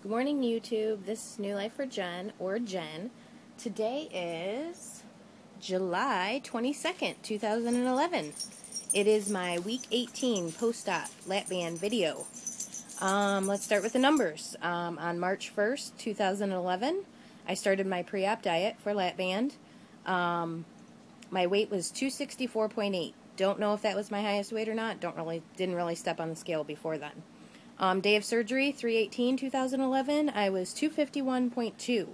Good morning, YouTube. This is New Life for Jen, or Jen. Today is July 22nd, 2011. It is my week 18 post-op Lapband video. Let's start with the numbers. On March 1st, 2011, I started my pre-op diet for Lapband. My weight was 264.8. Don't know if that was my highest weight or not. Didn't really step on the scale before then. Day of surgery, 3/18/2011, I was 251.2.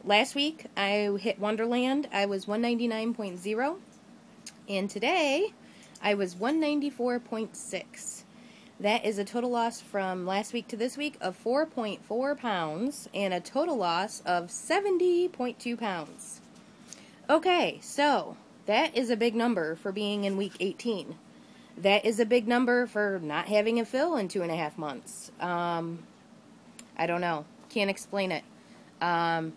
Last week, I hit Wonderland. I was 199.0. And today, I was 194.6. That is a total loss from last week to this week of 4.4 pounds and a total loss of 70.2 pounds. Okay, so that is a big number for being in week 18. That is a big number for not having a fill in 2.5 months. I don't know. Can't explain it. Had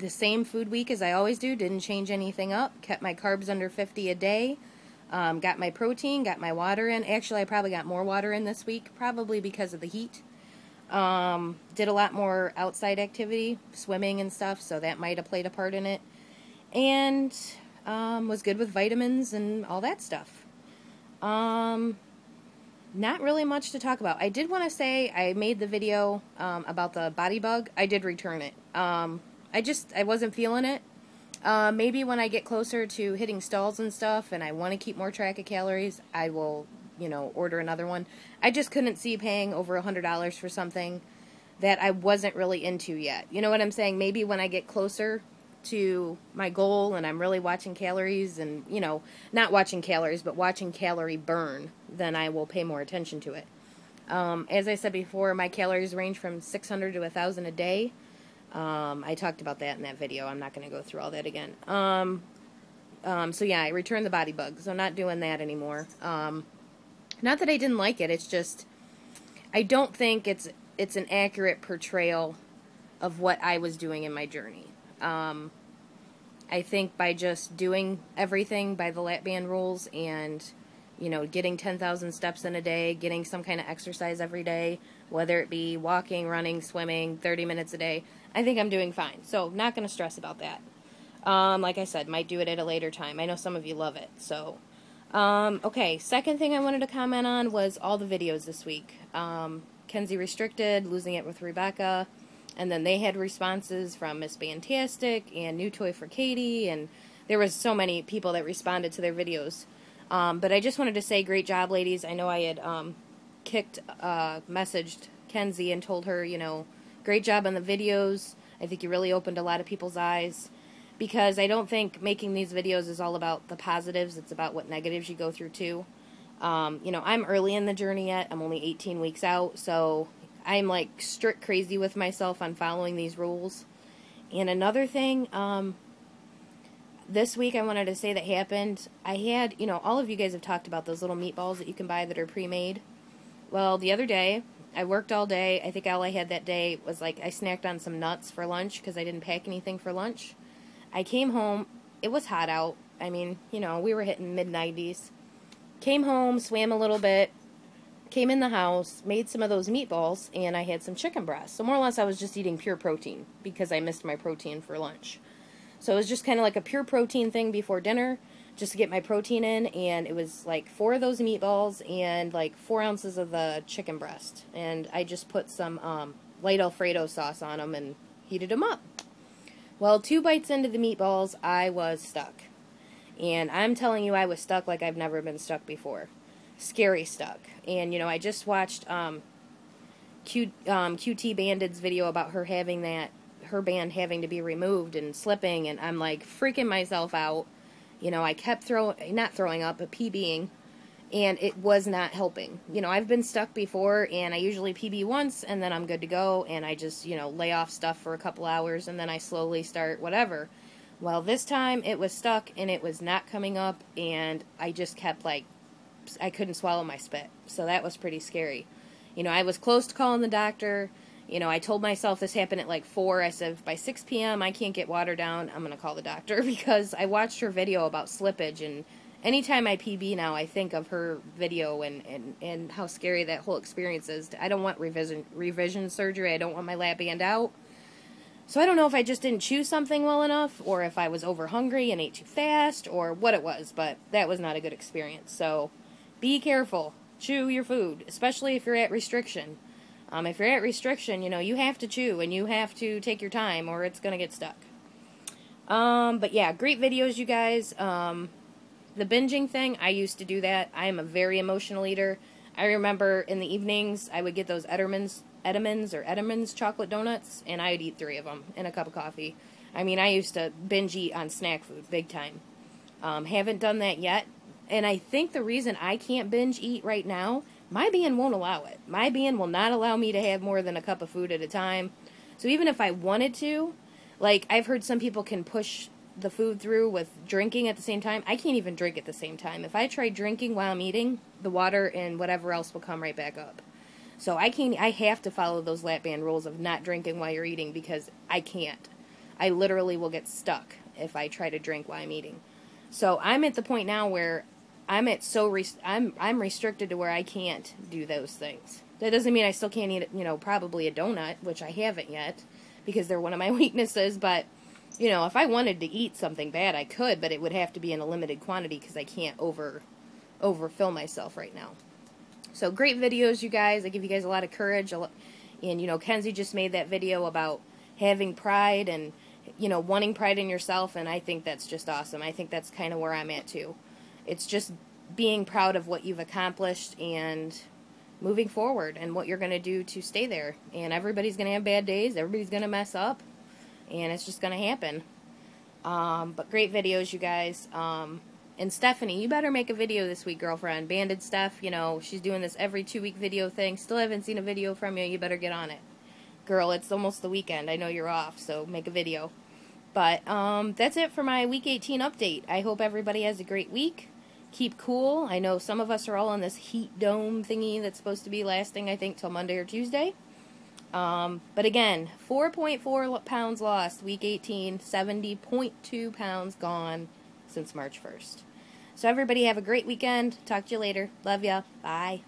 the same food week as I always do. Didn't change anything up. Kept my carbs under 50 a day. Got my protein. Got my water in. Actually, I probably got more water in this week. Probably because of the heat. Did a lot more outside activity. Swimming and stuff. So that might have played a part in it. And was good with vitamins and all that stuff. Not really much to talk about. I did want to say I made the video about the Bodybug. I did return it. I wasn't feeling it. Maybe when I get closer to hitting stalls and stuff and I want to keep more track of calories, I will, order another one. I just couldn't see paying over $100 for something that I wasn't really into yet. You know what I'm saying? Maybe when I get closer to my goal and I'm really watching calories and, not watching calories, but watching calorie burn, then I will pay more attention to it. As I said before, my calories range from 600 to 1,000 a day. I talked about that in that video. I'm not going to go through all that again. So yeah, I returned the Bodybug, so I'm not doing that anymore. Not that I didn't like it, it's just, I don't think it's an accurate portrayal of what I was doing in my journey. I think by just doing everything by the Lapband rules and, getting 10,000 steps in a day, getting some kind of exercise every day, whether it be walking, running, swimming, 30 minutes a day, I think I'm doing fine. So, not going to stress about that. Like I said, might do it at a later time. I know some of you love it. So, okay, second thing I wanted to comment on was all the videos this week. Kenzie Restricted, Losing It with Rebecca. And then they had responses from Miss Fantastic and New Toy for Katie, and there was so many people that responded to their videos. But I just wanted to say, great job, ladies. I know I had messaged Kenzie and told her, great job on the videos. I think you really opened a lot of people's eyes, because I don't think making these videos is all about the positives. It's about what negatives you go through, too. I'm early in the journey yet. I'm only 18 weeks out, so I'm like strict crazy with myself on following these rules. And another thing, this week I wanted to say that happened. I had, all of you guys have talked about those little meatballs that you can buy that are pre-made. Well, the other day, I worked all day. I think all I had that day was I snacked on some nuts for lunch because I didn't pack anything for lunch. I came home. It was hot out. I mean, we were hitting mid-90s. Came home, swam a little bit. Came in the house, made some of those meatballs, and I had some chicken breast. So more or less I was just eating pure protein because I missed my protein for lunch. So it was just kind of like a pure protein thing before dinner, just to get my protein in, and it was like 4 of those meatballs and like 4 ounces of the chicken breast. And I just put some light Alfredo sauce on them and heated them up. Well, 2 bites into the meatballs, I was stuck. And I'm telling you, I was stuck like I've never been stuck before. Scary stuck. And I just watched QT Bandit's video about her band having to be removed and slipping, and I'm like freaking myself out. I kept not throwing up, but PBing, and it was not helping. I've been stuck before, and I usually PB once and then I'm good to go, and I just lay off stuff for a couple hours and then I slowly start whatever. Well, this time it was stuck and it was not coming up, and I just kept I couldn't swallow my spit. So that was pretty scary. I was close to calling the doctor. I told myself this happened at 4. I said, if by 6 p.m. I can't get water down, I'm going to call the doctor, because I watched her video about slippage, and anytime I PB now, I think of her video and how scary that whole experience is. I don't want revision surgery. I don't want my lap band out. So I don't know if I just didn't chew something well enough, or if I was over hungry and ate too fast, or what it was, but that was not a good experience. So be careful. Chew your food, especially if you're at restriction. If you're at restriction, you know, you have to chew, and you have to take your time, or it's going to get stuck. But yeah, great videos, you guys. The binging thing, I used to do that. I am a very emotional eater. I remember in the evenings, I would get those Edamons chocolate donuts, and I'd eat 3 of them and a cup of coffee. I mean, I used to binge eat on snack food, big time. Haven't done that yet, and I think the reason I can't binge eat right now, my band won't allow it. My band will not allow me to have more than a cup of food at a time. So even if I wanted to, like, I've heard some people can push the food through with drinking at the same time. I can't even drink at the same time. If I try drinking while I'm eating, the water and whatever else will come right back up. So I have to follow those lap band rules of not drinking while you're eating, because I can't. I literally will get stuck if I try to drink while I'm eating. So I'm at the point now where I'm restricted to where I can't do those things. That doesn't mean I still can't eat, you know, probably a donut, which I haven't yet, because they're one of my weaknesses, but you know, if I wanted to eat something bad, I could, but it would have to be in a limited quantity because I can't overfill myself right now. So great videos, you guys. I give you guys a lot of courage. And, you know, Kenzie just made that video about having pride and, you know, wanting pride in yourself, and I think that's just awesome. I think that's kind of where I'm at, too. It's just being proud of what you've accomplished and moving forward and what you're going to do to stay there. And everybody's going to have bad days. Everybody's going to mess up. And it's just going to happen. But great videos, you guys. And Stephanie, you better make a video this week, girlfriend. Banded Steph, you know, she's doing this every 2-week video thing. Still haven't seen a video from you. You better get on it. Girl, it's almost the weekend. I know you're off, so make a video. But that's it for my Week 18 update. I hope everybody has a great week. Keep cool. I know some of us are all on this heat dome thingy that's supposed to be lasting, I think, till Monday or Tuesday. But again, 4.4 pounds lost, week 18, 70.2 pounds gone since March 1st. So everybody have a great weekend. Talk to you later. Love ya. Bye.